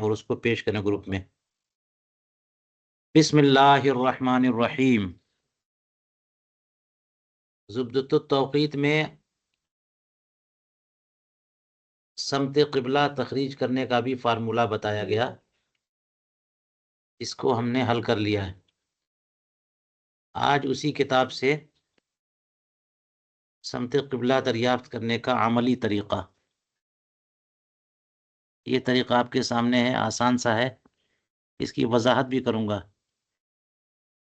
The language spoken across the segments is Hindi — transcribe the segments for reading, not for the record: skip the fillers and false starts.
और उसको पेश करें ग्रुप में। बिस्मिल्लाहिर्रहमानिर्रहीम। ज़ुब्दतुत तौक़ीत में समते क़िबला तखरीज करने का भी फार्मूला बताया गया, इसको हमने हल कर लिया है। आज उसी किताब से समते क़िबला दरियाफ्त करने का अमली तरीक़ा, ये तरीक़ा आपके सामने है, आसान सा है। इसकी वजाहत भी करूँगा,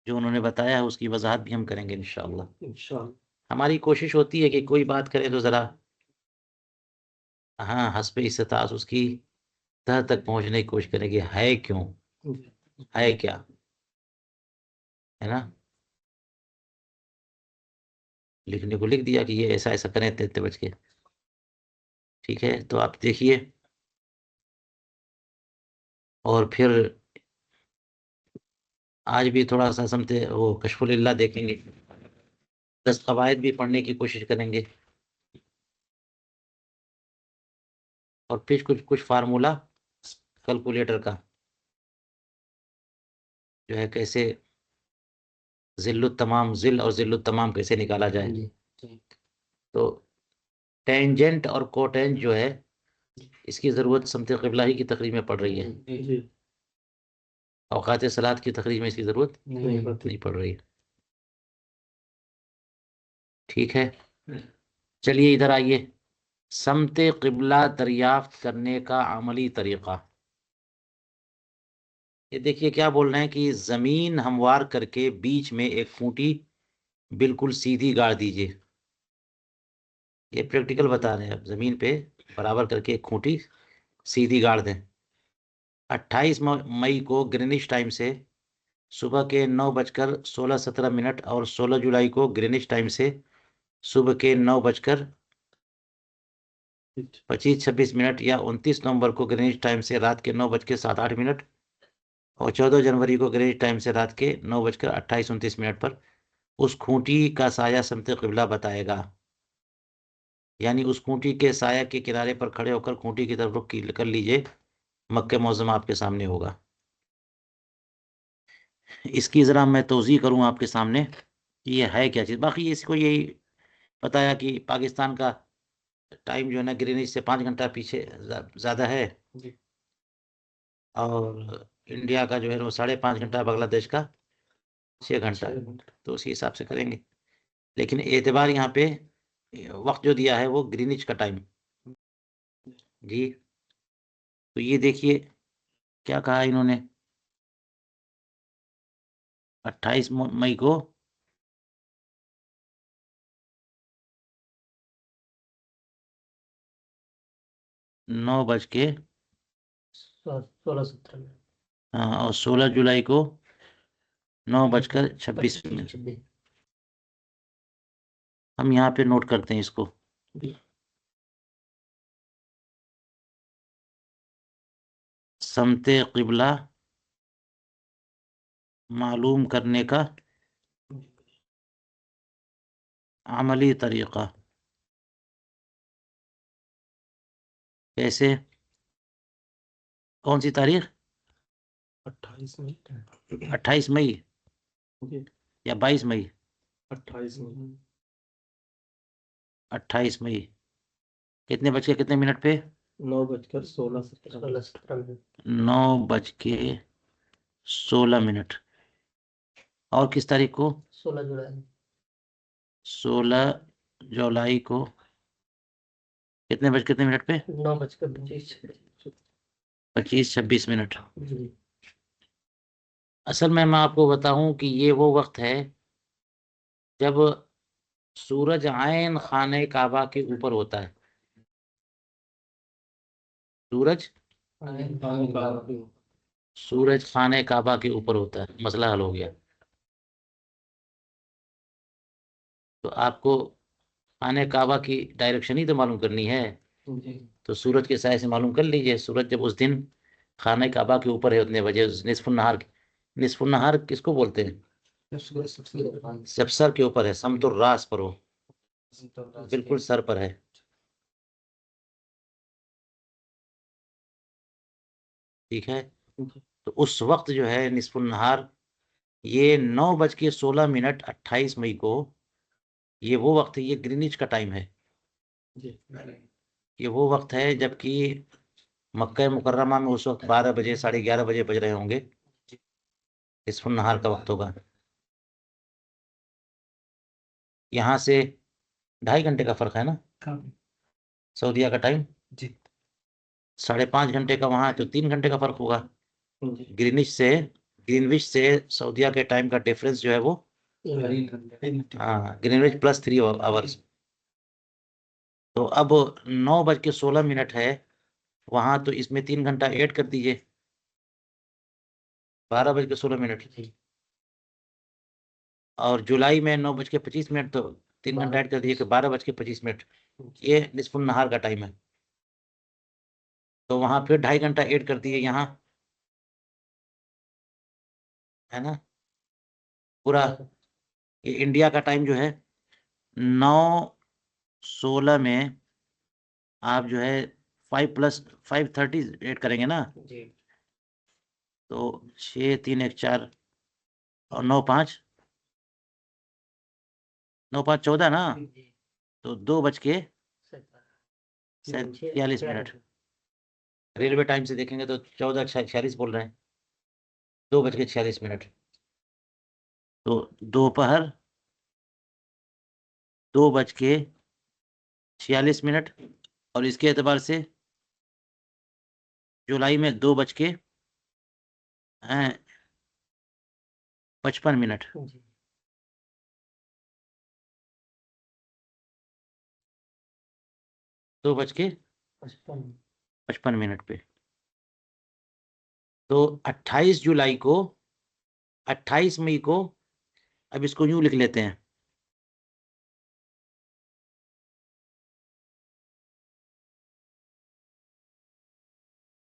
जो उन्होंने बताया है उसकी वजाहत भी हम करेंगे इंशाअल्लाह। हमारी कोशिश होती है कि कोई बात करे तो ज़रा हाँ हस्बे इस्ताअत उसकी तह तक पहुँचने की कोशिश करें कि है क्यों, है क्या, है ना। लिखने को लिख दिया कि ये ऐसा ऐसा करें इतने बज के, ठीक है। तो आप देखिए और फिर आज भी थोड़ा सा समझते वो कशफुल इल्ला देखेंगे, 10 कवायद भी पढ़ने की कोशिश करेंगे और फिर कुछ कुछ फार्मूला कैलकुलेटर का जो है, कैसे ज़िल्लुत तमाम ज़िल और ज़िल्लुत तमाम कैसे निकाला जाए। तो टेंजेंट और कोटेंज जो है, इसकी ज़रूरत समते क़िबला ही की तकरीर में पड़ रही है। औक़ात सलात की तकरीर में इसकी ज़रूरत नहीं पड़ रही है, ठीक है। चलिए इधर आइए, समते क़िबला दरियाफ्त करने का अमली तरीक़ा। ये देखिए क्या बोल रहे हैं कि ज़मीन हमवार करके बीच में एक खूंटी बिल्कुल सीधी गाड़ दीजिए। ये प्रैक्टिकल बता रहे हैं, अब ज़मीन पे बराबर करके एक खूंटी सीधी गाड़ दें। 28 मई को ग्रीनिच टाइम से सुबह के 9:16-17 और 16 जुलाई को ग्रीनिच टाइम से सुबह के 9:25-26 या 29 नवंबर को ग्रीनिच टाइम से रात के 9:07-8 और 14 जनवरी को ग्रीनिच टाइम से रात के 9:28-29 पर उस खूंटी का साया समते क़िबला बताएगा। यानी उस खूंटी के साया के किनारे पर खड़े होकर खूंटी की तरफ रुख कर लीजिए, मक्के मुअज़्ज़मा आपके सामने होगा। इसकी ज़रा मैं तौज़ीह करूँ आपके सामने, ये है क्या चीज़। बाकी इसको यही बताया कि पाकिस्तान का टाइम जो है ना ग्रीनिच से 5 घंटा पीछे ज़्यादा है और इंडिया का जो है वो 5.5 घंटा, बांग्लादेश का 6 घंटा, तो उसी हिसाब से करेंगे। लेकिन एतबार यहाँ पे वक्त जो दिया है वो ग्रीनिच का टाइम जी। तो ये देखिए क्या कहा इन्होंने, 28 मई को 9:16-17 हाँ, और 16 जुलाई को 9:26 हम यहाँ पे नोट करते हैं इसको। समते क़िबला मालूम करने का अमली तरीक़ा कैसे, कौन सी तारीख, 28 मई या 22 मई, 28 मई कितने बज के कितने मिनट पे, 9:16 और किस तारीख को, 16 जुलाई को कितने बज कितने मिनट पे, 9:25-26 असल में मैं आपको बताऊं कि ये वो वक्त है जब सूरज आयन खाने काबा के ऊपर होता है। सूरज खाने काबा के ऊपर होता है, मसला हल हो गया। तो आपको खाने काबा की डायरेक्शन ही तो मालूम करनी है, तो सूरज के साय से मालूम कर लीजिए। सूरज जब उस दिन खाने काबा के ऊपर है उतने बजे, निसफुन नहार किसको बोलते हैं, जब सर के ऊपर है, समतुर रास पर हो, बिल्कुल सर पर है। ठीक है, तो उस वक्त जो है निस्फुन नहार, ये 9:16 28 मई को, ये वो वक्त है, ये ग्रीनिच का टाइम है। ये वो वक्त है जबकि मक्का मुकर्रमा में उस वक्त 12 बजे 11:30 बजे बज रहे होंगे, निस्फुन नहार का वक्त होगा। यहाँ से 2.5 घंटे का फर्क है ना सऊदीया का टाइम, 5.5 घंटे का, वहाँ तो 3 घंटे का फर्क होगा। ग्रीनविच से सऊदीया के टाइम का डिफरेंस जो है वो, हाँ, ग्रीनविच प्लस 3 आवर्स। तो अब 9:16 है वहां, तो इसमें 3 घंटा ऐड कर दीजिए, 12:16। और जुलाई में 9:25, तो 3 घंटा ऐड कर दीजिए, 12:25। ये निस्फुन नहार का टाइम है। तो वहां फिर 2.5 घंटा ऐड कर दिए यहाँ, है ना पूरा। ये इंडिया का टाइम जो है 9:16 में आप जो है 5 + 5 30 ऐड करेंगे ना, तो 6 3 1 4 और 9 5 14 ना, तो 2:46। रेलवे टाइम से देखेंगे तो 14:46 बोल रहे हैं, 2:46। तो दोपहर 2:46, और इसके एतबार से जुलाई में 2:55। 2:55 पे। तो 28 जुलाई को, 28 मई को, अब इसको यूं लिख लेते हैं,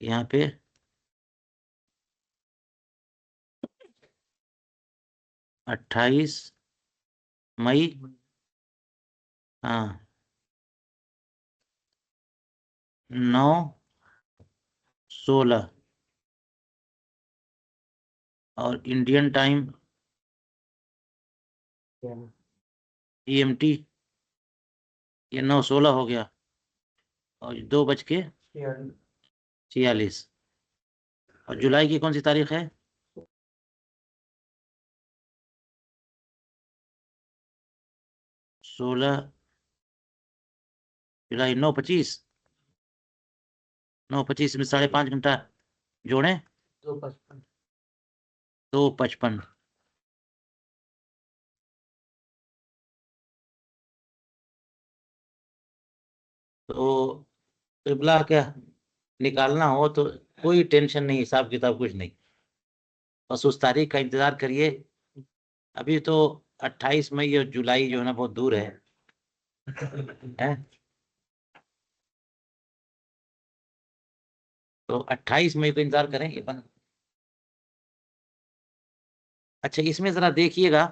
यहाँ पे 28 मई, हाँ, 9:16, और इंडियन टाइम EMT, ये 9:16 हो गया, और 2:46। और जुलाई की कौन सी तारीख है? 16 जुलाई, 9:25। 9:25 में 5.5 घंटा जोड़ें, 2:55। तो किबला क्या निकालना हो तो कोई टेंशन नहीं, हिसाब किताब कुछ नहीं, बस उस तारीख का इंतजार करिए। अभी तो 28 मई और जुलाई जो है ना बहुत दूर है। तो 28 मई को इंतजार करें ये बन। अच्छा, इसमें जरा देखिएगा,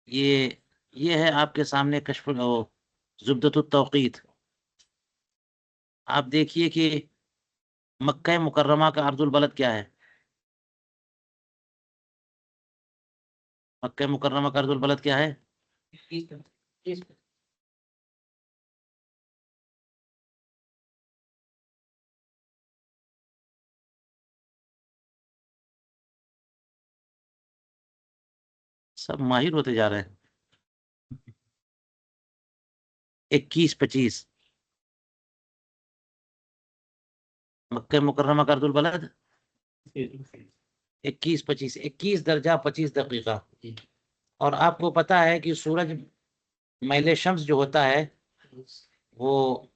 ये ये है आपके सामने कश्फ जुब्दतुत तौक़ीत। आप देखिए कि मक्का मुकर्रमा का अर्जुल बलद क्या है। मक्का मुकर्रमा का अर्जुल बलद क्या है? सब माहिर होते जा रहे हैं। 21 25, मक्का मुकर्रमा का अर्जुल बलद 21 25, 21 दर्जा 25 दकीका। और आपको पता है कि सूरज मैले शम्स जो होता है वो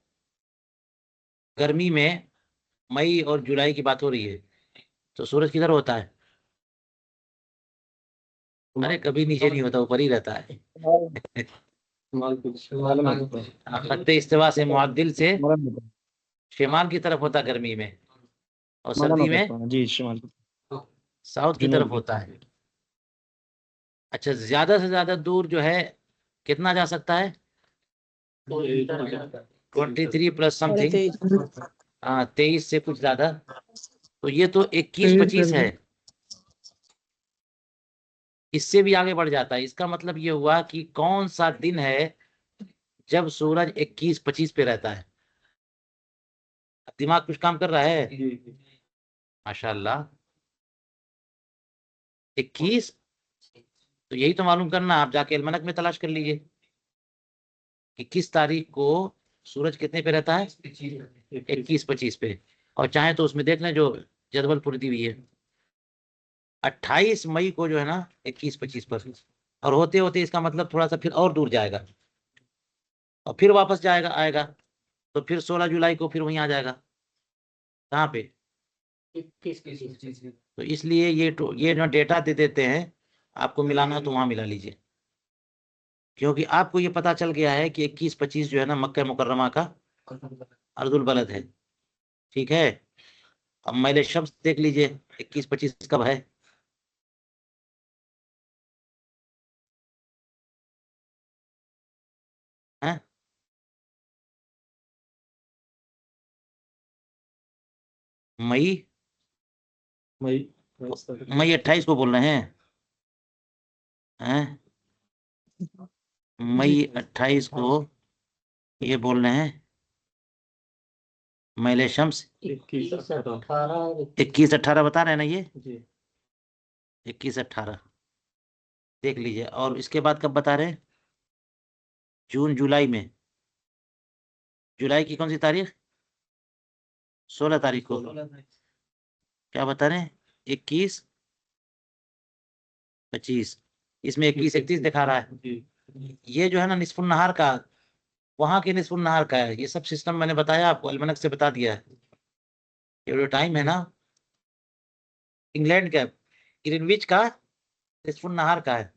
गर्मी में, मई और जुलाई की बात हो रही है, तो सूरज किधर होता है? अरे कभी नीचे नहीं होता, ऊपर ही रहता है। खत्ते इस्तिवा से, मुअद्दिल से शिमाल की तरफ होता है गर्मी में, और सर्दी में जी शिमाल साउथ की तरफ होता है। अच्छा, ज्यादा से ज्यादा दूर जो है कितना जा सकता है? 23 प्लस समथिंग, हाँ, 23 से कुछ ज्यादा, तो ये तो 21-25 है, इससे भी आगे बढ़ जाता है। इसका मतलब ये हुआ कि कौन सा दिन है जब सूरज 21-25 पे रहता है। अब दिमाग कुछ काम कर रहा है? माशाल्लाह। 21, तो यही तो मालूम करना, आप जाके अलमनक में तलाश कर लीजिए कि किस तारीख को सूरज कितने पे रहता है, 21-25 पे। और चाहे तो उसमें देख लें जो जदवल पूरी दी हुई है, 28 मई को जो है ना 21-25 पर। और होते होते इसका मतलब थोड़ा सा फिर और दूर जाएगा, और फिर वापस जाएगा आएगा, तो फिर 16 जुलाई को फिर वहीं आ जाएगा। कहाँ पे? तो इसलिए ये जो डेटा दे देते हैं, आपको मिलाना तो वहां मिला लीजिए, क्योंकि आपको ये पता चल गया है कि 21-25 जो है ना मक्का मुकर्रमा का अर्जुल बलद है। ठीक है, अब मैले शम्स देख लीजिए 21-25 कब है। हैं? मई, मई मई 28 को बोल रहे हैं? हैं? मई 28 को ये बोल रहे हैं मैले शम्स 21-18 बता रहे हैं ना ये, 21-18 देख लीजिए। और इसके बाद कब बता रहे हैं? जून जुलाई में, जुलाई की कौन सी तारीख? 16 तारीख को। क्या बता रहे हैं? 21-25, इसमें 21-31 दिखा रहा है। ये जो है ना निस्फुन नहार का, वहां के निस्फुन नहार का है। ये सब सिस्टम मैंने बताया आपको, अलमनक से बता दिया है। ये जो टाइम है ना इंग्लैंड का, ग्रीनविच का, निस्फुन नहार का है।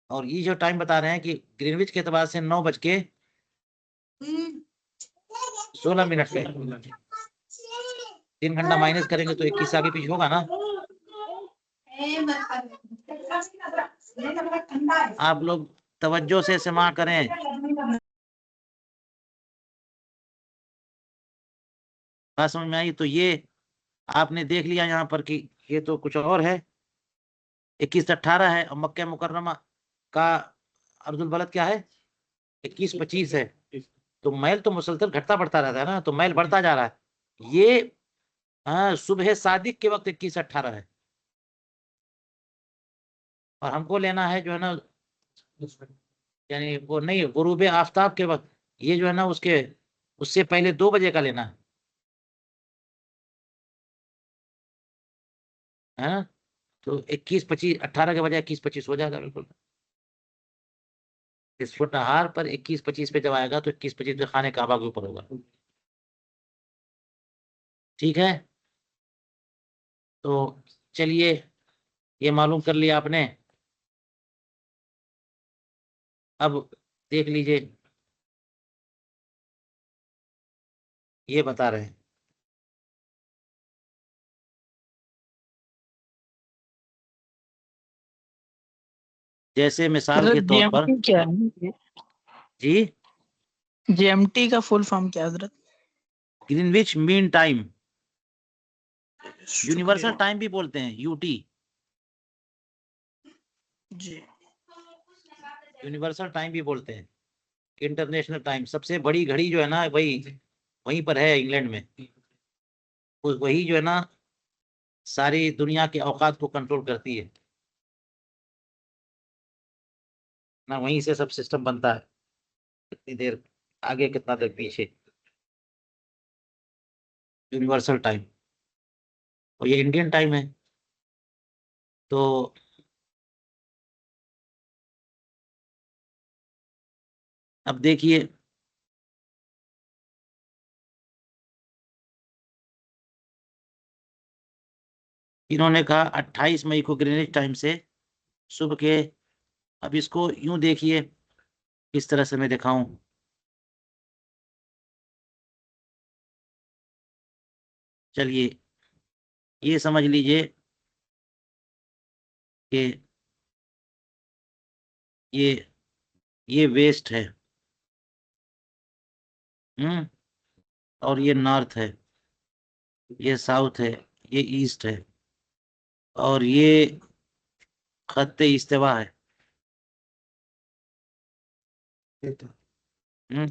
और ये जो टाइम बता रहे हैं कि ग्रीनविच के एतबार से 9:16 पे, 3 घंटा माइनस करेंगे तो 21 आगे पीछे होगा ना। आप लोग तवज्जो से समाअ करें। बात समझ में आई? तो ये आपने देख लिया यहाँ पर कि ये तो कुछ और है, 21-18 है, और मक्का मुकर्रमा का अर्जुल बलद क्या है, 21-25 है। तो मैल तो मुसलसल घटता बढ़ता रहता है ना, तो मैल बढ़ता जा रहा है। ये हाँ, सुबह सादिक के वक्त 21-18 है, और हमको लेना है जो है ना, यानी वो नहीं, गुरूब आफ्ताब के वक्त। ये जो है ना उसके, उससे पहले 2 बजे का लेना है ना। तो 21-25, 18 के बजाय 21-25 हो जाएगा बिल्कुल। इस फुट नहार पर 21-25 पे जब आएगा तो 21-25 पे खाने काबा के ऊपर होगा। ठीक है, तो चलिए, ये मालूम कर लिया आपने। अब देख लीजिए, ये बता रहे हैं जैसे मिसाल के तौर पर। जीएमटी क्या है? जी, जीएमटी का फुल फॉर्म क्या है हजरत? ग्रीनविच मीन टाइम, यूनिवर्सल शुक्रिया टाइम भी बोलते हैं, यूटी। जी। यूनिवर्सल टाइम भी बोलते हैं, इंटरनेशनल टाइम। सबसे बड़ी घड़ी जो है ना वही वहीं पर है इंग्लैंड में। वही जो है ना सारी दुनिया के औकात को कंट्रोल करती है ना, वहीं से सब सिस्टम बनता है। कितनी देर आगे, कितना देर पीछे, यूनिवर्सल टाइम। और ये इंडियन टाइम है। तो अब देखिए, इन्होंने कहा 28 मई को ग्रीनिच टाइम से सुबह के। अब इसको यूं देखिए, किस तरह से मैं दिखाऊं। चलिए, ये समझ लीजिए कि ये ये वेस्ट है, हम्म, और ये नॉर्थ है, ये साउथ है, ये ईस्ट है और ये खत्ते इस्तेवा है।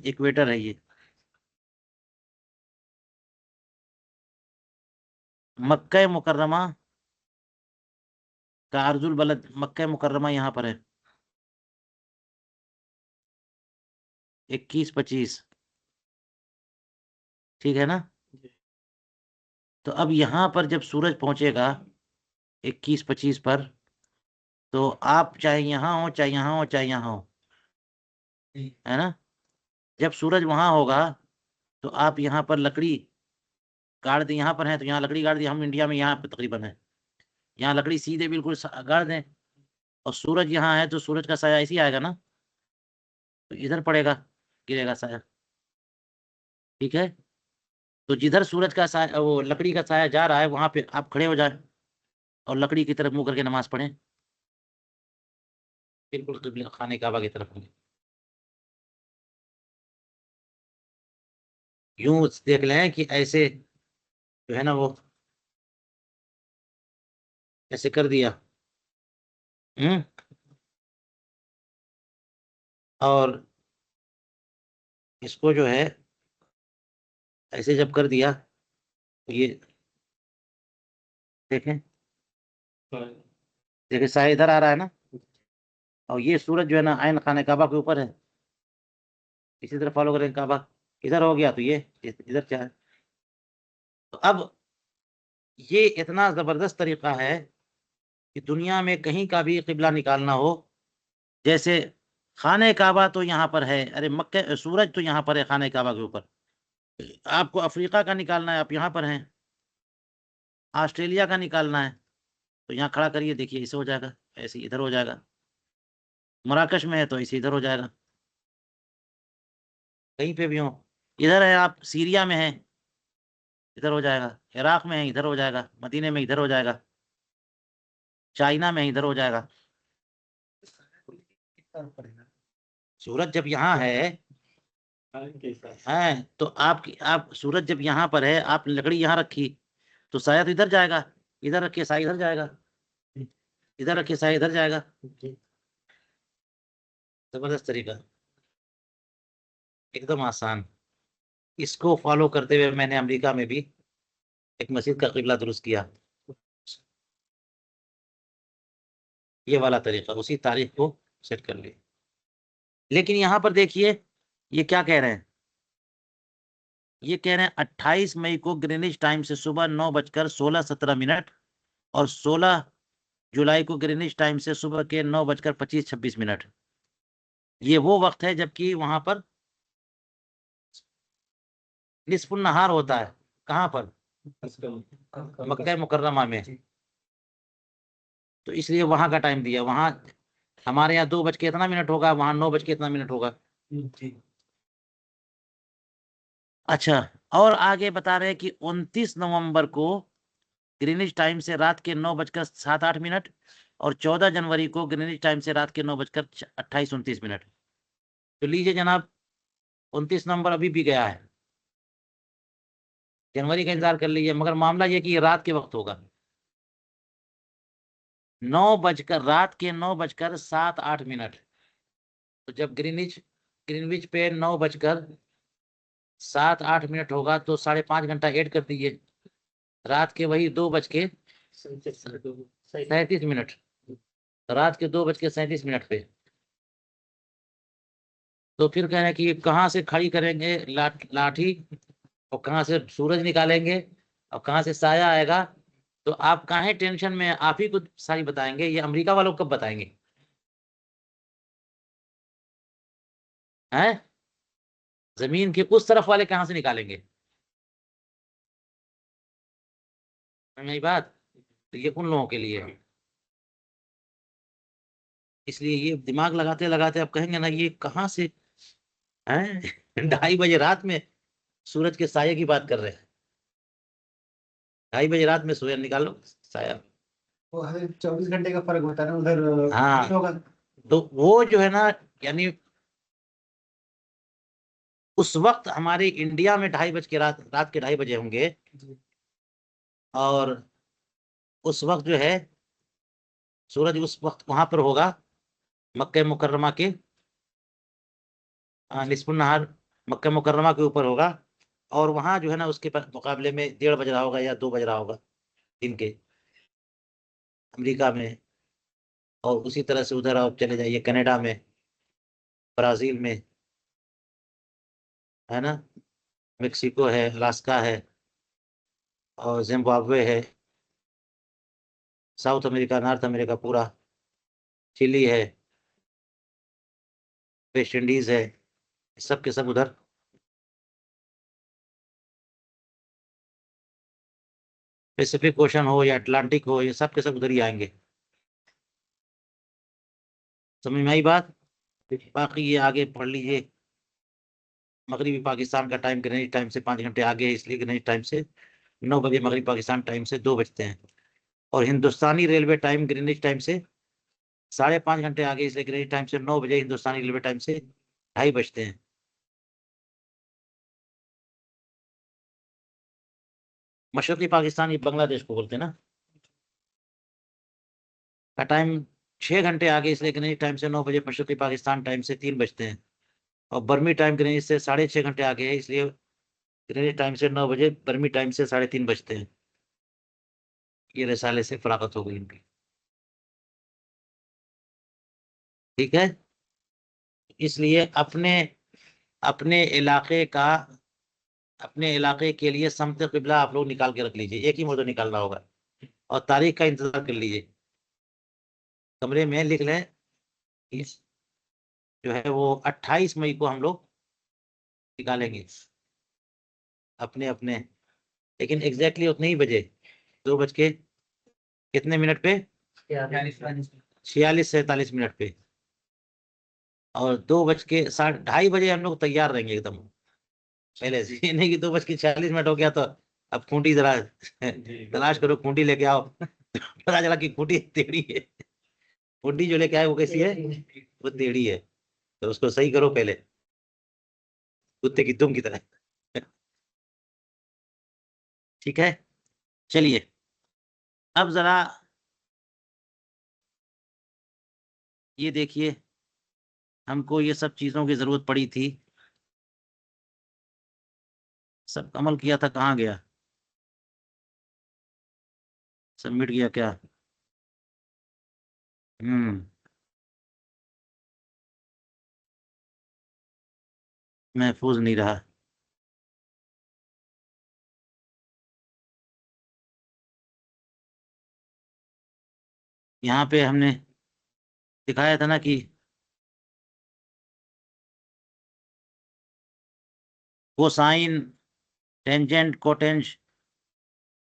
इक्वेटर है ये। मक्का मुकर्रमा का अर्जुल बलद, मक्का मुकर्रमा यहाँ पर है। 21-25, ठीक है ना। तो अब यहाँ पर जब सूरज पहुंचेगा 21-25 पर, तो आप चाहे यहाँ हो चाहे यहाँ हो चाहे यहाँ हो, है ना। जब सूरज वहां होगा तो आप यहाँ पर लकड़ी गाड़ दें, यहाँ पर है तो यहाँ लकड़ी गाड़ दी। हम इंडिया में यहाँ पे तकरीबन है, यहाँ लकड़ी सीधे बिल्कुल गाड़ दें, और सूरज यहाँ है तो सूरज का साया ऐसे ही आएगा ना, तो इधर पड़ेगा, गिरेगा साया, ठीक है। तो जिधर सूरज का साया, वो लकड़ी का साया जा रहा है, वहां पे आप खड़े हो जाए और लकड़ी की तरफ मुंह करके नमाज पढ़ें, बिल्कुल किबला खाने काबा की तरफ। यूं देख लें कि ऐसे जो है ना वो ऐसे कर दिया। हम्म। और इसको जो है ऐसे जब कर दिया तो ये देखें, देखिए साया इधर आ रहा है ना, और ये सूरज जो है ना आयन खाने काबा के ऊपर है। इसी तरह फॉलो करें, काबा इधर हो गया तो ये इधर क्या है। तो अब ये इतना जबरदस्त तरीका है कि दुनिया में कहीं का भी किबला निकालना हो, जैसे खाने काबा तो यहाँ पर है, अरे मक्के सूरज तो यहाँ पर है खाने काबा के ऊपर, आपको अफ्रीका का निकालना है, आप यहाँ पर हैं। ऑस्ट्रेलिया का निकालना है तो यहाँ खड़ा करिए, देखिए ऐसे हो जाएगा, ऐसे इधर हो जाएगा। मराकश में है तो ऐसे इधर हो जाएगा, कहीं पे भी हो। इधर है आप सीरिया में है, इधर हो जाएगा। इराक में है, इधर हो जाएगा। मदीने में इधर हो जाएगा। चाइना में इधर हो जाएगा। सूरज जब यहाँ है तो आप सूरज जब यहाँ पर है, आप लकड़ी यहाँ रखी तो साया तो इधर जाएगा, इधर रखिए साया इधर जाएगा, इधर रखिए साया इधर जाएगा। जबरदस्त तरीका, एकदम आसान। इसको फॉलो करते हुए मैंने अमेरिका में भी एक मस्जिद का किबला दुरुस्त किया, ये वाला तरीका, उसी तारीख को सेट कर लिया। लेकिन यहाँ पर देखिए ये क्या कह रहे हैं, ये कह रहे हैं 28 मई को ग्रीनिच टाइम से सुबह 9:16-17 और 16 जुलाई को ग्रीनिच टाइम से सुबह के 9:25-26। ये वो वक्त है जबकि वहां पर निस्फुन नहार होता है। कहाँ पर? मक्का मुकर्रमा में। तो इसलिए वहां का टाइम दिया, वहां हमारे यहाँ 2 बज के इतना मिनट होगा, वहां 9 बज के इतना मिनट होगा। अच्छा, और आगे बता रहे हैं कि 29 नवंबर को ग्रीनिच टाइम से रात के 9:07-08 और 14 जनवरी को ग्रीनिच टाइम से रात के 9:28-29। तो लीजिए जनाब, 29 नवंबर अभी भी गया है, जनवरी का इंतजार कर लीजिए। मगर मामला ये कि ये रात के वक्त होगा, रात के 9:07-08। तो जब ग्रीनविच पे 9:07-08 होगा तो 5.5 घंटा ऐड कर दीजिए, रात के वही 2:37। रात के 2:37 पे। तो फिर कह रहे हैं कि कहाँ से खड़ी करेंगे लाठी, और कहाँ से सूरज निकालेंगे, और कहाँ से साया आएगा। तो आप काहे टेंशन में, आप ही कुछ सारी बताएंगे, ये अमेरिका वालों को कब बताएंगे हैं? जमीन के उस तरफ वाले कहाँ से निकालेंगे? नहीं बात, तो ये उन लोगों के लिए है। इसलिए ये दिमाग लगाते लगाते आप कहेंगे ना ये कहाँ से हैं। 2:30 बजे रात में सूरज के साये की बात कर रहे हैं, 2:30 बजे रात में सूरज निकालो साया। वो हर 24 घंटे का फर्क होता है ना उधर। हाँ। दिन होगा। तो वो जो है ना, यानी उस वक्त हमारे इंडिया में 2:30 बज के रात के 2:30 बजे होंगे, और उस वक्त जो है सूरज उस वक्त वहां पर होगा, मक्का मुकर्रमा के निस्फुन नहार मक्का मुकर्रमा के ऊपर होगा। और वहां जो है ना उसके मुकाबले में 1:30 बज रहा होगा या 2 बज रहा होगा दिन के, अमेरिका में। और उसी तरह से उधर आप चले जाइए कनाडा में, ब्राजील में, है ना, मेक्सिको है, अलास्का है, और जिम्बाब्वे है, साउथ अमेरिका, नॉर्थ अमेरिका पूरा, चिली है, वेस्ट इंडीज है, सब के सब उधर। पैसिफिक ओशन हो या अटलांटिक हो, ये सब के सब उधर ही आएंगे। समझ में आई बात? बाकी ये आगे पढ़ लीजिए। मगरबी पाकिस्तान का टाइम ग्रीनिच टाइम से 5 घंटे आगे है, इसलिए ग्रीनिच टाइम से 9 बजे, मगरबी पाकिस्तान टाइम से 2 बजते हैं। और हिंदुस्तानी रेलवे टाइम ग्रीनिच टाइम से 5.5 घंटे आगे, इसलिए ग्रीनिच टाइम से 9 बजे, हिंदुस्तानी रेलवे टाइम से 2:30 बजते हैं। मशरकी पाकिस्तान ये बांग्लादेश को बोलते हैं ना, का टाइम 6 घंटे आगे, इसलिए ग्रीनिच टाइम से 9 बजे, मशरकी पाकिस्तान टाइम से 3 बजते हैं। और बर्मी टाइम ग्रीनिच से 6.5 घंटे आगे है, इसलिए ग्रीनिच टाइम से 9 बजे, बर्मी टाइम से 3:30 बजते हैं। ये रिसाले से फरागत हो गई इनकी। ठीक है। इसलिए अपने अपने इलाके का, अपने इलाके के लिए समत किबला आप लोग निकाल के रख लीजिए, एक ही मुद्दा निकालना होगा। और तारीख का इंतजार कर लीजिए, कमरे में लिख लें। इस जो है वो 28 मई को हम लोग निकालेंगे अपने अपने, लेकिन एग्जैक्टली उतने ही बजे, 2 बज के कितने मिनट पे, 46-47 मिनट पे। और 2 बज के 2:30 बजे हम लोग तैयार रहेंगे एकदम पहले से। ये नहीं कि 2:46 हो गया तो अब खूंटी जरा तलाश करो, खूंटी लेके आओ। पता चला कि खूंटी टेढ़ी है। खूंटी जो लेके आए वो कैसी है, वो टेढ़ी है। तो उसको सही करो पहले, कुत्ते की दुम की तरह। ठीक है। चलिए, अब जरा ये देखिए, हमको ये सब चीजों की जरूरत पड़ी थी, सब अमल किया था, कहाँ गया, सबमिट किया क्या? हम्म, महफूज नहीं रहा। यहाँ पे हमने दिखाया था ना कि कोसाइन, टेंजेंट, कोटेंज,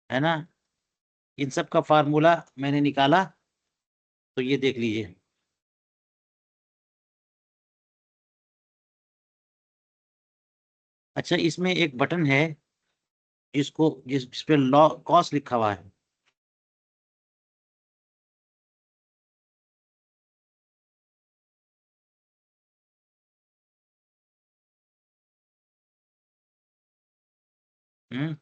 है ना, इन सब का फार्मूला मैंने निकाला, तो ये देख लीजिए। अच्छा, इसमें एक बटन है जिस पे लॉ कॉस लिखा हुआ है। हम्म,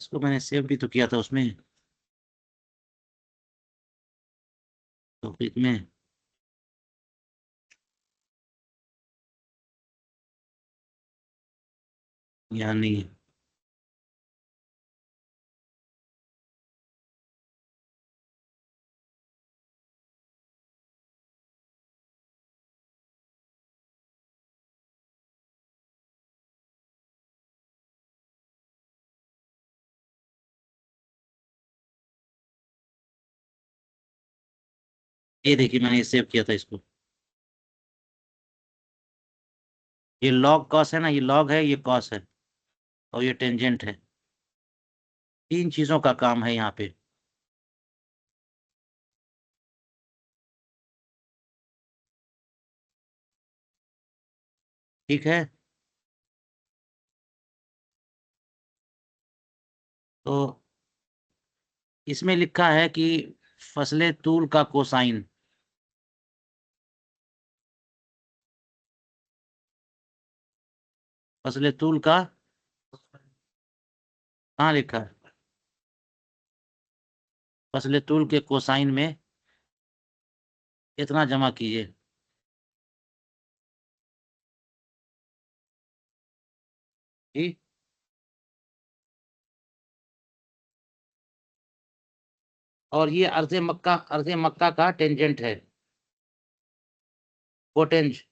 इसको मैंने सेव भी तो किया था उसमें, तो में, यहाँ नहीं है। ये देखिए मैंने सेव किया था इसको। ये लॉग कॉस है ना, ये लॉग है, ये कॉस है, और ये टेंजेंट है। तीन चीजों का काम है यहाँ पे। ठीक है, तो इसमें लिखा है कि फसले तूल का कोसाइन। फसले तूल का कहाँ लिखा है? फसले तूल के कोसाइन में इतना जमा कीजिए। ठीक। और ये अर्धे मक्का का टेंजेंट है, कोटेंज।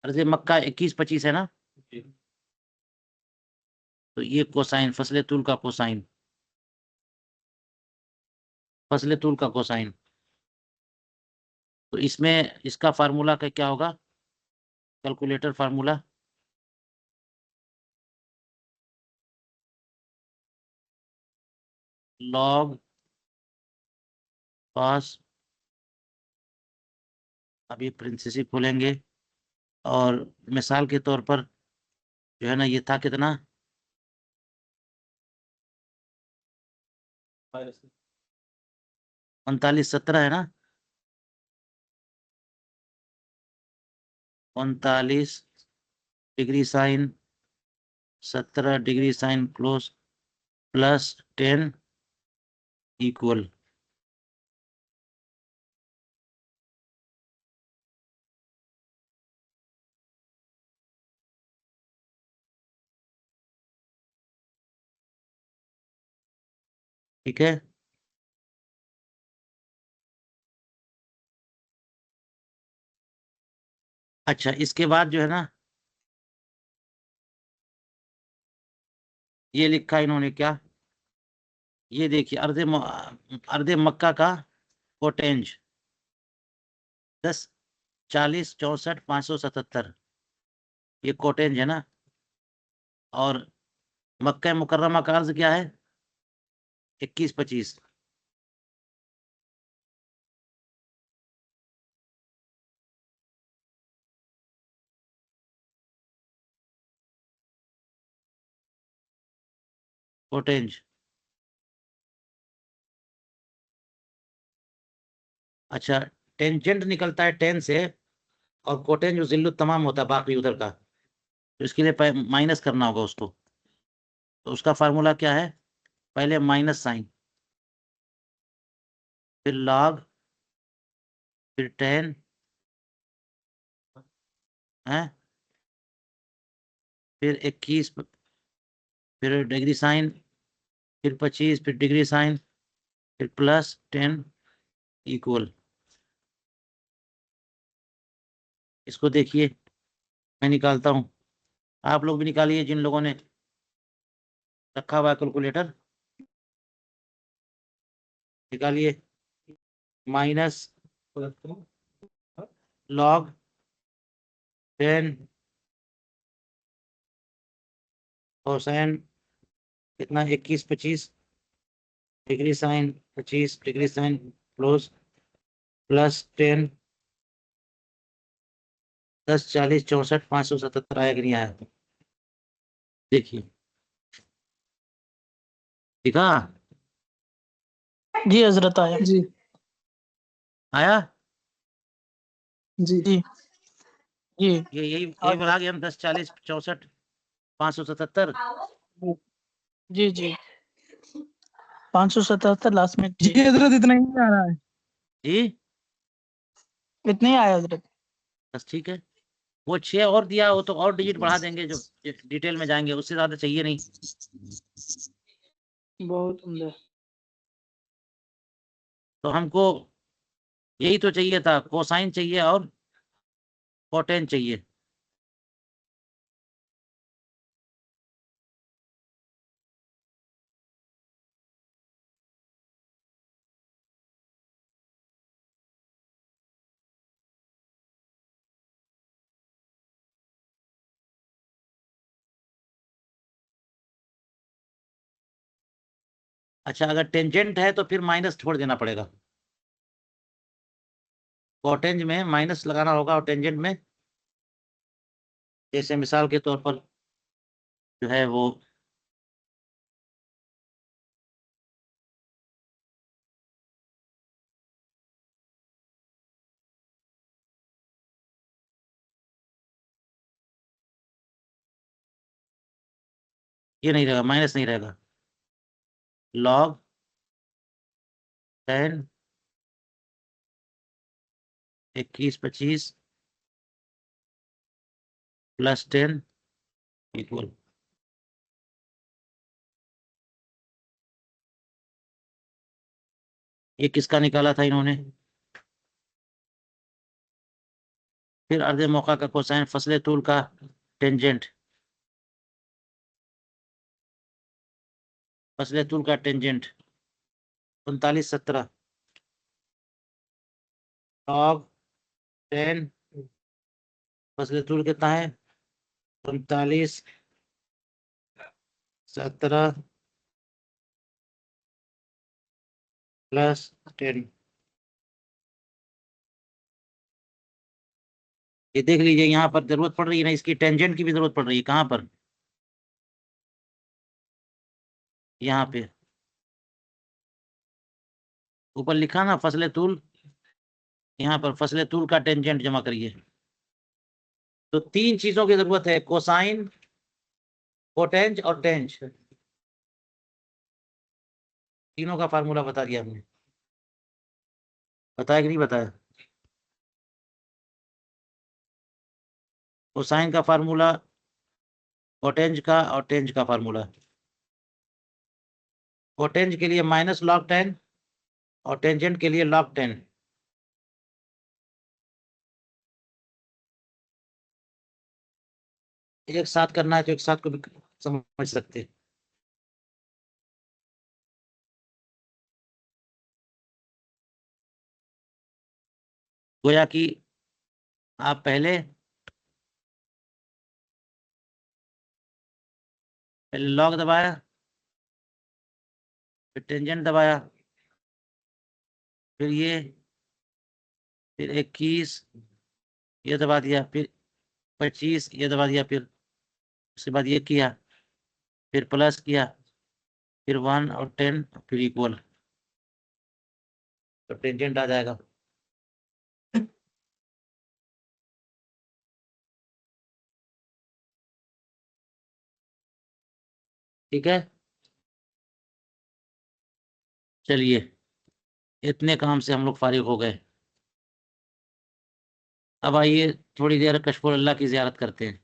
अर्धे मक्का 21-25 है ना, तो ये कोसाइन, फसले तूल का कोसाइन, फसले तूल का कोसाइन। तो इसमें इसका फार्मूला का क्या होगा? Calculator formula. लॉग पास, अभी प्रिंसिपल खोलेंगे, और मिसाल के तौर पर जो है ना, ये था कितना? 39-17 है ना, 39 degree sine, 17 degree sine close, +10 equal. ठीक है। अच्छा, इसके बाद जो है ना, ये लिखा इन्होंने क्या, ये देखिए अर्धे मक्का का पोटेंज 10, 40, 64, 577, ये कोटेंज है ना। और मक्का मुकर्रमा का अर्ज क्या है? 21-25। कोटेंज। अच्छा, टेंजेंट निकलता है 10 से, और कोटेंज जो जिल्लु तमाम होता है बाकी उधर का, तो इसके लिए माइनस करना होगा उसको। तो उसका फार्मूला क्या है? पहले माइनस साइन, फिर लॉग, फिर 10 है, फिर 21, फिर डिग्री साइन, फिर 25, फिर डिग्री साइन, फिर +10 इक्वल। इसको देखिए, मैं निकालता हूँ, आप लोग भी निकालिए जिन लोगों ने रखा हुआ है कैलकुलेटर, निकालिए। माइनस लॉग 10 कोसाइन कितना, 21-25 degree sine, 25 degree sine close, +10, 10, 40, 64, 577 आया कि नहीं आया? देखिए, दिखा? जी हजरत आया। जी आया? जी जी जी ये यही यही बढ़ा गया हम, 10, 40, 64, 577। जी जी 577 लास्ट में जी जी। हजरत इतना ही आ रहा है। जी, इतने ही आया हजरत। बस ठीक है। वो 6 और दिया, वो तो और डिजिट बढ़ा देंगे, जो डिटेल में जाएंगे, उससे ज्यादा चाहिए नहीं। बहुत उम्दा। तो हमको यही तो चाहिए था, कोसाइन चाहिए और कोटेन चाहिए। अच्छा, अगर टेंजेंट है तो फिर माइनस छोड़ देना पड़ेगा। कोटेंज में माइनस लगाना होगा और टेंजेंट में, जैसे मिसाल के तौर पर जो है वो ये नहीं रहेगा, माइनस नहीं रहेगा। लॉग 10 21 25 +10 इक्वल, ये किसका निकाला था इन्होंने? फिर अर्धे मौका का कोसाइन, फसले तूल का टेंजेंट, फसले तूल का टेंजेंट 39 17 लॉग 10, फसले तूल कितना है? 39 17 +10। ये देख लीजिए, यहाँ पर जरूरत पड़ रही है ना, इसकी टेंजेंट की भी जरूरत पड़ रही है। कहाँ पर? यहाँ पे ऊपर लिखा ना फसले तूल, यहाँ पर फसले तूल का टेंजेंट जमा करिए। तो 3 चीजों की जरूरत है, कोसाइन, कोटेंज और टेंज। तीनों का फार्मूला बता दिया हमने। बताया कि नहीं बताया? कोसाइन का फार्मूला, कोटेंज का और टेंज का फार्मूला। कोटेंज के लिए -log 10 और टेंजेंट के लिए log 10। एक साथ करना है तो एक साथ को भी समझ सकते हैं। गोया कि आप पहले लॉग दबाया, फिर टेंजेंट दबाया, फिर ये, फिर 21 ये दबा दिया, फिर 25 ये दबा दिया, फिर उसके बाद ये किया, फिर प्लस किया, फिर 1 और 10, फिर इक्वल, तो टेंजेंट आ जाएगा। ठीक है, चलिए, इतने काम से हम लोग फारिग हो गए। अब आइए थोड़ी देर कशफुल अल्लाह की जियारत करते हैं।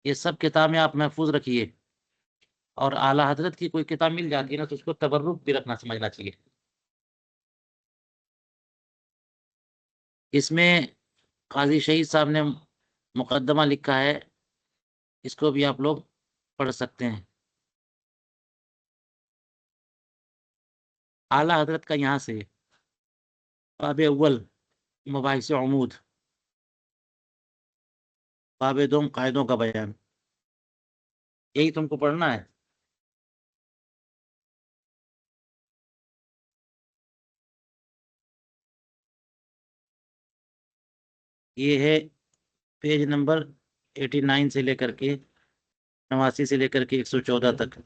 ये सब किताबें आप महफूज रखिए, और आला हजरत की कोई किताब मिल जाती है ना तो उसको तबर्रुक भी रखना समझना चाहिए। इसमें काजी शहीद साहब ने मुकद्दमा लिखा है, इसको भी आप लोग पढ़ सकते हैं। आला हजरत का यहाँ से बाब अव्वल मबाहिस उमूद, बाब दोम कायदों का बयान, यही तुमको पढ़ना है। ये है पेज नंबर 89 से लेकर के 89 से लेकर के 114 तक।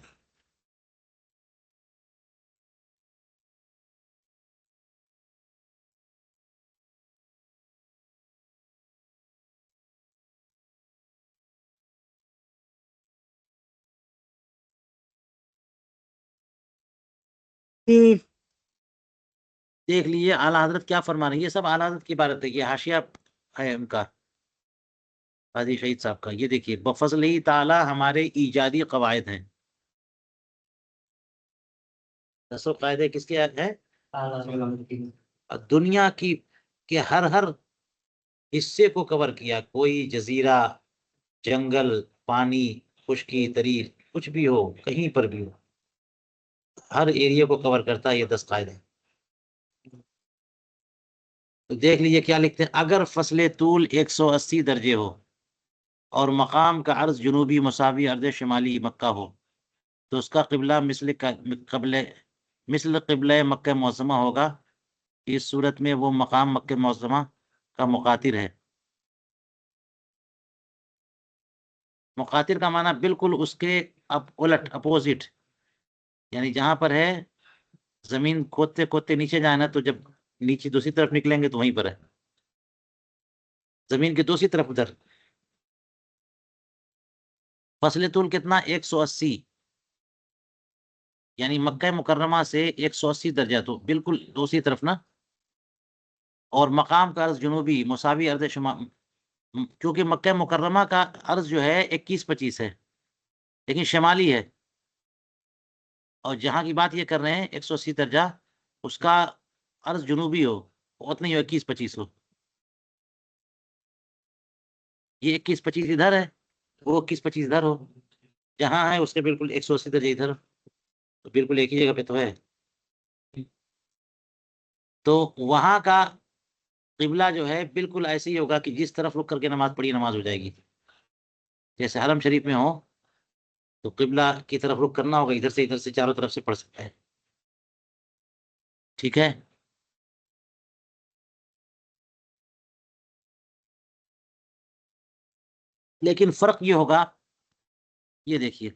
देख लीजिए आला हजरत क्या फरमा रहे हैं, ये सब आला हजरत की इबारत है, ये हाशिया है उनका, काजी शहीद साहब का। ये देखिए, बफज़ल ताला हमारे ईजादी कवायद हैं। 10 कायदे किसके हैं? दुनिया की के हर हर हिस्से को कवर किया, कोई जजीरा, जंगल, पानी, खुश्की तरी, कुछ भी हो, कहीं पर भी हो, हर एरिया को कवर करता है ये 10 कायदे। तो देख लीजिए क्या लिखते हैं, अगर फसले तूल 180 दर्जे हो और मकाम का अर्ज जुनूबी मुसावी अर्ज शुमाली मक्का हो तो उसका क़िबला मिसल क़िबला मक्का मुअज़्ज़मा होगा। इस सूरत में वो मकाम मक्का मुअज़्ज़मा का मुक़ातिर है। मुक़ातिर का माना बिल्कुल उसके उलट अपोजिट, यानी जहां पर है जमीन खोदते खोदते नीचे जाए ना, तो जब नीचे दूसरी तरफ निकलेंगे तो वहीं पर है, जमीन की दूसरी तरफ उधर। फसले तूल कितना 180, यानी मक्का मुकर्रमा से 180 दर्जा, तो बिल्कुल दूसरी तरफ ना। और मकाम का अर्ज जुनूबी मुसावी अर्ज शुमा, क्योंकि मक्का मुकर्रमा का अर्ज जो है 21-25 है लेकिन शमाली है, और जहां की बात ये कर रहे हैं 180 दर्जा, उसका अर्ज जुनूबी हो, उतनी हो 21-25 हो। ये 21-25 इधर है, वो 21-25 इधर हो, जहां है उसके बिल्कुल 180 दर्जे इधर, तो बिल्कुल एक ही जगह पे तो है। तो वहां का किबला जो है बिल्कुल ऐसे ही होगा कि जिस तरफ रुक करके नमाज पढ़ी नमाज हो जाएगी। जैसे हरम शरीफ में हो तो किबला की तरफ रुक करना होगा, इधर से चारों तरफ से पढ़ सकता है। ठीक है। लेकिन फर्क ये होगा, ये देखिए,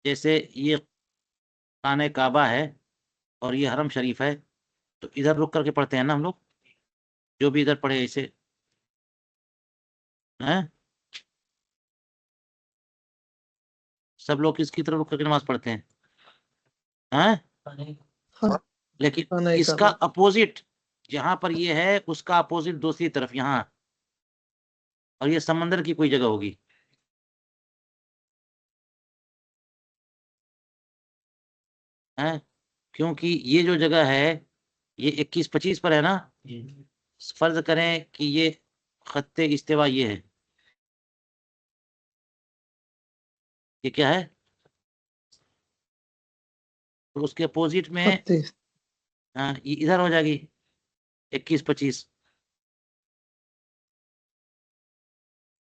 जैसे ये खाने काबा है और ये हरम शरीफ है, तो इधर रुक करके पढ़ते हैं ना हम लोग, जो भी इधर पढ़े ऐसे हैं, सब लोग किसकी तरफ रुक करके नमाज पढ़ते हैं हैं। हाँ, लेकिन खाना ही इसका काबा। अपोजिट जहां पर ये है उसका अपोजिट दूसरी तरफ यहाँ, और ये समंदर की कोई जगह होगी। हैं, क्योंकि ये जो जगह है ये 21-25 पर है ना। फर्ज करें कि ये खत्ते इस्तेवा ये है, ये क्या है, तो उसके अपोजिट में 36। ये इधर हो जाएगी 21-25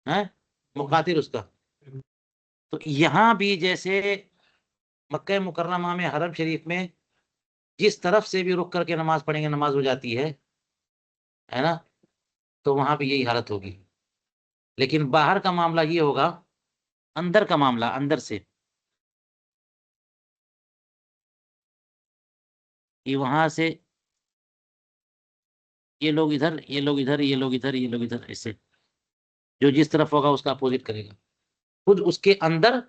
है, मुखातिर उसका। तो यहाँ भी जैसे मक्का मुकर्रमा में हरम शरीफ में जिस तरफ से भी रुक करके नमाज पढ़ेंगे नमाज हो जाती है ना, तो वहां भी यही हालत होगी। लेकिन बाहर का मामला ये होगा, अंदर का मामला अंदर से, कि वहां से ये लोग इधर, ये लोग इधर, ये लोग इधर, ये लोग इधर, ऐसे जो जिस तरफ होगा उसका अपोजिट करेगा खुद उसके अंदर।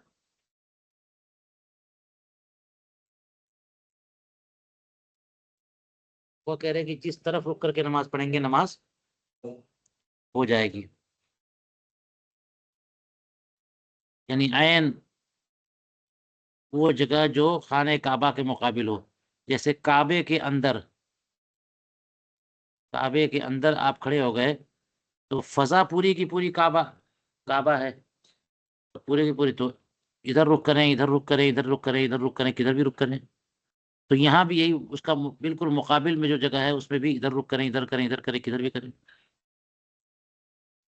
वो कह रहे हैं कि जिस तरफ रुक करके नमाज पढ़ेंगे नमाज हो जाएगी, यानी ऐन वो जगह जो खाने काबा के मुकाबिल हो। जैसे काबे के अंदर आप खड़े हो गए तो फजा पूरी की पूरी काबा काबा है, तो पूरी की पूरी, तो इधर रुक करें, इधर रुक करें, इधर रुक करें, इधर रुक करें, किधर भी रुक करें, तो यहाँ भी यही उसका बिल्कुल मुकाबिल में जो जगह है उसमें भी इधर रुक करें, इधर करें, इधर करें, किधर भी करें।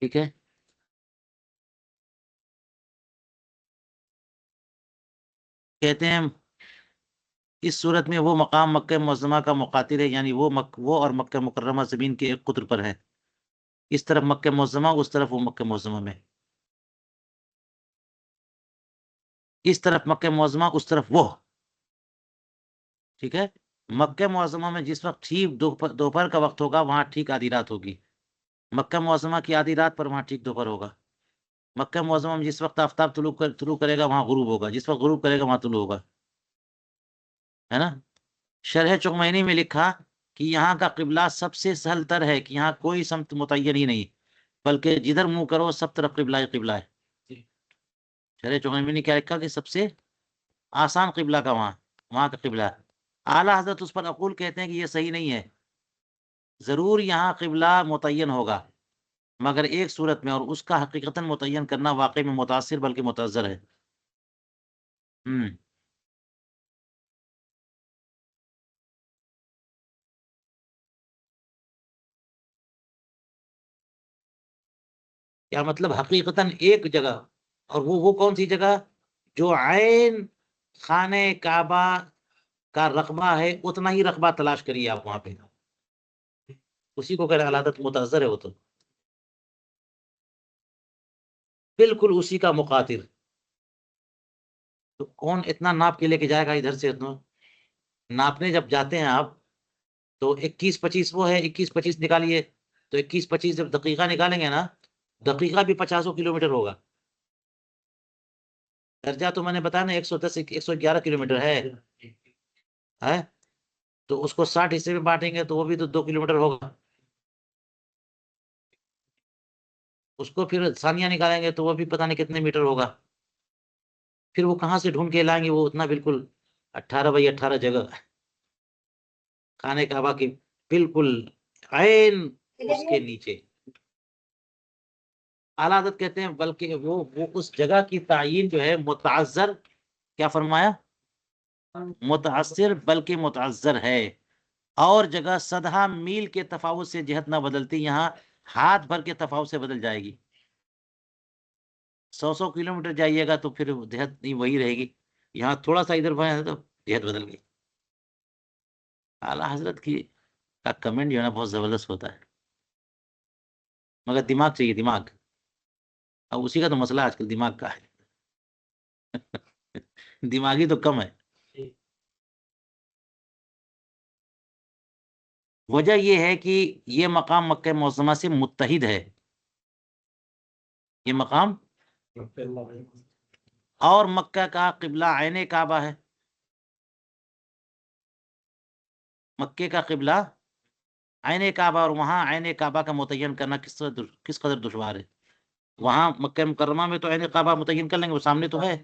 ठीक है। कहते हैं इस सूरत में वो मकाम मक्का मुअज़्ज़मा का मुक़ातिल है, यानी वो और मक्का मुकर्रमा ज़मीन के एक कुत्र पर है। इस तरफ मक्का मुअज़्ज़मा, उस तरफ वो मक्का मुअज़्ज़मा में, इस तरफ मक्का मुअज़्ज़मा, उस तरफ वो। ठीक है। मक्का मुअज़्ज़मा में जिस वक्त ठीक दोपहर का वक्त होगा वहां ठीक आधी रात होगी। मक्का मुअज़्ज़मा की आधी रात पर वहां ठीक दोपहर होगा। मक्का मुअज़्ज़मा में जिस वक्त आफ्ताब तुलू करेगा वहां गुरूब होगा, जिस वक्त गुरूब करेगा वहां तुलू होगा, है ना। शरह चुगमैनी में लिखा कि यहाँ का किबला सबसे सहल तर है, कि यहाँ कोई समत मुतय्यन ही नहीं, बल्कि जिधर मुंह करो सब तरफ किबला ही किबला है। शरह चुगमैनी ने क्या लिखा कि सबसे आसान किबला का वहां का किबला है। आला हजरत उस पर अकूल कहते हैं कि ये सही नहीं है, जरूर यहाँ किबला मुतय्यन होगा, मगर एक सूरत में, और उसका हकीकतन मुतय्यन करना वाकई में मुतासिर बल्कि मुतज़्ज़र है। हम्म क्या मतलब? हकीकतन एक जगह, और वो कौन सी जगह? जो ऐन खाने काबा का रकबा है, उतना ही रकबा तलाश करिए आप वहां पे, उसी को कह रहे अलादत मुतअज्जर है वो, तो बिल्कुल उसी का मुकातिर। तो कौन इतना नाप के लेके जाएगा इधर से? इतना नापने जब जाते हैं आप, तो 21-25 वो है, 21-25 निकालिए, तो 21-25 जब दकीका निकालेंगे ना, दकीका भी 50 किलोमीटर होगा। दर्जा तो मैंने बताया ना, 110 111 किलोमीटर है। तो उसको 60 हिस्से में बांटेंगे तो वो भी तो 2 किलोमीटर होगा। उसको फिर सानिया निकालेंगे तो वो भी पता नहीं कितने मीटर होगा। फिर वो कहाँ से ढूंढ के लाएंगे वो उतना? बिल्कुल 18 बाई 18 जगह खाने काबा की, बिल्कुल ऐन उसके नीचे। आला हज़रत कहते हैं बल्कि वो उस जगह की तायीन जो है मुतअज्जर, क्या फरमाया? मुतअस्सिर बल्कि मुतअज्जर है। और जगह सदहा मील के तफावत से जहत ना बदलती, यहाँ हाथ भर के तफावत से बदल जाएगी। 100 किलोमीटर जाइएगा तो फिर जहत नहीं वही रहेगी, यहाँ थोड़ा सा इधर है तो जहत बदल गई। आला हजरत की का कमेंट जो है ना बहुत जबरदस्त होता है, मगर दिमाग चाहिए, दिमाग। अब उसी का तो मसला आजकल दिमाग का है। दिमागी तो कम है। वजह यह है कि ये मकाम मक्का मुअज़्ज़मा से मुत्तहिद है, ये मकाम, और मक्का का किबला आईने काबा है। मक्के का किबला आईने काबा, और वहाँ आईने काबा का मुतय्यन करना किस कदर दुश्वार है। वहाँ मक्का मुकर्रमा में तो आईने काबा मुतय्यन कर लेंगे, वो सामने तो है।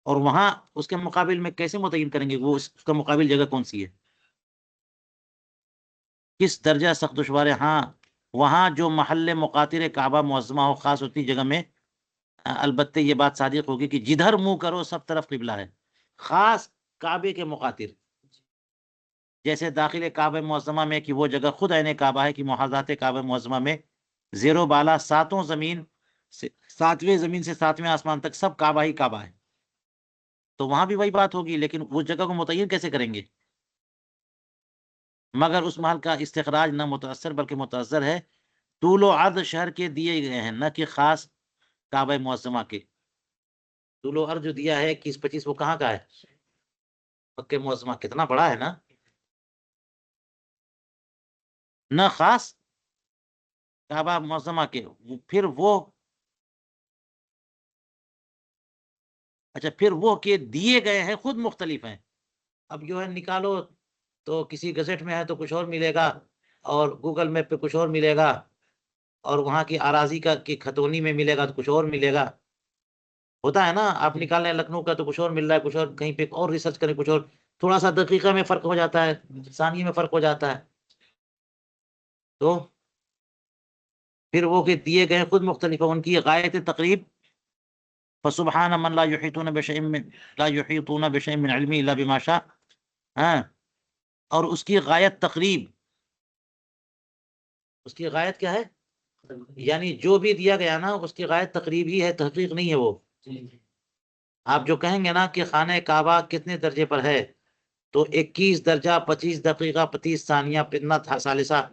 और वहाँ उसके मुकाबिल में कैसे मुतय्यन करेंगे? वो उसका मुकाबिल जगह कौन सी है? किस दर्जा सख्त दुश्वार है। हाँ, वहाँ जो महल मुकातिर काबा मुअज़्ज़मा हो, खास होती जगह में, अलबत्ते ये बात सादिक होगी कि जिधर मुंह करो सब तरफ किबला है, खास काबे के मुकातिर। जैसे दाखिल काबा मुअज़्ज़मा में कि वो जगह खुद आईने काबा है कि मुहाज़ात काबा मुअज़्ज़मा में ज़ेरो बाला सातों ज़मीन से, सातवें ज़मीन से सातवें आसमान तक सब काबा ही काबा है। तो वहां भी वही बात होगी, लेकिन उस जगह को मुतय्यन कैसे करेंगे? मगर उस महल का इस्तिखराज न मुतअस्सर बल्कि मुतअज़्ज़र है, तूल व अर्ज़ शहर के दिए गए हैं, न कि खास काबा मुअज़्ज़मा के। तूल व अर्ज़ जो दिया है 21-25, वो कहाँ का है? मक्के मुअज़्ज़मा कितना बड़ा है ना, न खास काबा मुअज़्ज़मा के। फिर वो, अच्छा, फिर वो के दिए गए हैं खुद मुख्तलिफ हैं। अब जो है निकालो तो किसी गज़ेट में है तो कुछ और मिलेगा, और गूगल मैप पे कुछ और मिलेगा, और वहाँ की अराज़ी का की खतौनी में मिलेगा तो कुछ और मिलेगा। होता है ना, आप निकाल रहे हैं लखनऊ का तो कुछ और मिल रहा है, कुछ और कहीं पे और रिसर्च करें कुछ और, थोड़ा-सा दकीका में फ़र्क हो जाता है, सानिये में फ़र्क हो जाता है। तो फिर वो के दिए गए खुद मुख्तलिफ है, उनकी गायत तक़रीब फसुब्हान मन ला युहीतून बिशैइन मिन इल्मिही इल्ला बिमा शा। हाँ, और उसकी गायत तक़रीब, उसकी गायत क्या है? यानी जो भी दिया गया ना उसकी गायत तक़रीब ही है, तहकीक नहीं है वो। आप जो कहेंगे ना कि खाने काबा कितने दर्जे पर है, तो 21 दर्जा 25 दकीका 25 सानिया फितना था सालिसा,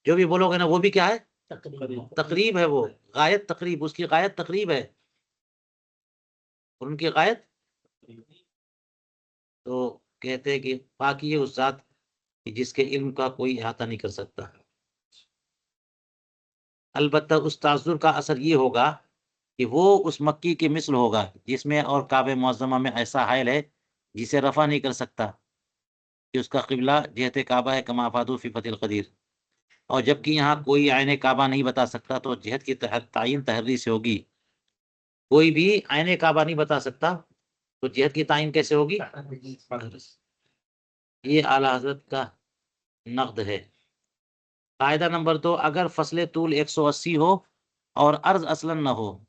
जो भी बोलोगे ना वो भी क्या है? तकरीब है वो, गायत तकरीब, उसकी गायत तकरीब है, और उनकी गायत। तो कहते हैं कि पाकी है उस जात कि जिसके इल्म का कोई अहाता नहीं कर सकता। अलबत्ता उस ताज़ुर का असर ये होगा कि वो उस मक्की की मिस्ल होगा जिसमें और काबे मुअज़्ज़मा में ऐसा हायल है जिसे रफ़ा नहीं कर सकता, कि उसका क़िबला जिहत काबा है, कमा अफ़ादू फ़ी फ़तिल क़दीर। और जबकि यहाँ कोई आईने काबा नहीं बता सकता, तो जिहत की तायीन तहरी से होगी। कोई भी आईने काबा नहीं बता सकता, तो जिहत की तायीन कैसे होगी? ये आला हज़रत का नक़्द है। कायदा नंबर 2, अगर फ़स्ल तूल 180 हो और अर्ज़ असलन न हो,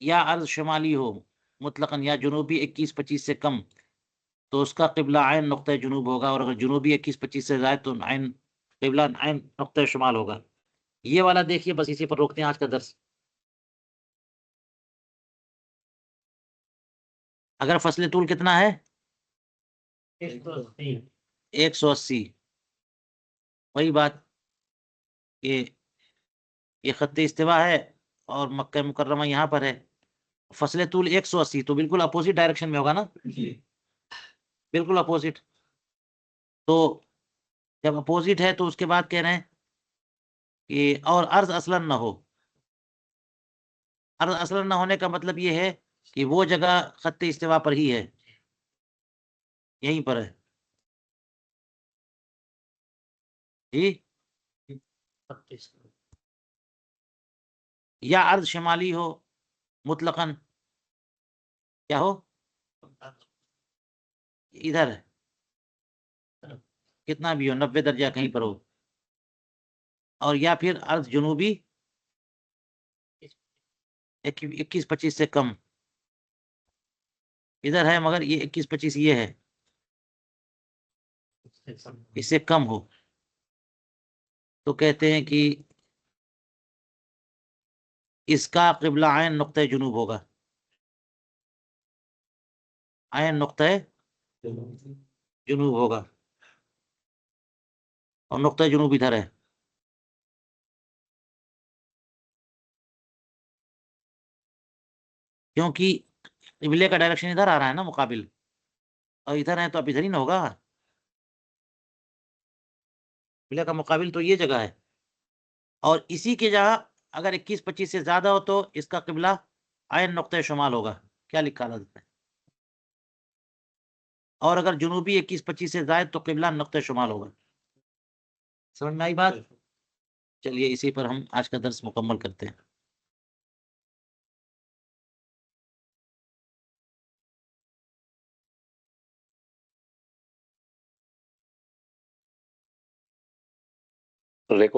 या अर्ज़ शुमाली हो मुतलक़न, या जुनूबी 21-25 से कम, तो उसका क़िबला ऐन नुक़्ता जुनूब होगा, और अगर जुनूबी 21-25 से ज़ायद तो ऐन किबला आयन नुक्ता शुमाल होगा। ये वाला देखिए, बस इसी पर रोकते हैं आज का दर्स। अगर फसले तूल कितना है? 180। वही बात, ये खत्ते इस्तिवा है और मक्का मुकर्रमा यहाँ पर है। फसले तूल 180, तो बिल्कुल अपोजिट डायरेक्शन में होगा ना, बिल्कुल अपोजिट। तो जब अपोजिट है तो उसके बाद कह रहे हैं कि और अर्ज असलन ना हो। अर्ज असलन ना होने का मतलब ये है कि वो जगह खत्ते इस्तिवा पर ही है, यहीं पर है जी। या अर्ज शिमाली हो मुतलकन, क्या हो, इधर है, कितना भी हो, 90 दर्जा कहीं पर हो। और या फिर अर्ज जुनूबी 21-25 से कम, इधर है मगर ये 21-25 ये है, इससे कम हो, तो कहते हैं कि इसका किबला आयन नुक्ता जुनूब होगा। आयन नुक्ता जुनूब होगा और नुक्ता जुनूब इधर है। क्योंकि किबले का डायरेक्शन इधर आ रहा है ना मुकाबिल, और इधर है तो अब इधर ही ना होगा। किबले का मुकाबिल तो ये जगह है, और इसी के जगह अगर 21-25 से ज्यादा हो तो इसका किबला आयन नुक्ता शुमाल होगा। क्या लिखा है? और अगर जुनूबी 21-25 से ज्यादा तो किबला नुक्ता शुमाल होगा। समझ में आई बात? चलिए इसी पर हम आज का दर्स मुकम्मल करते हैं। रिकॉर्ड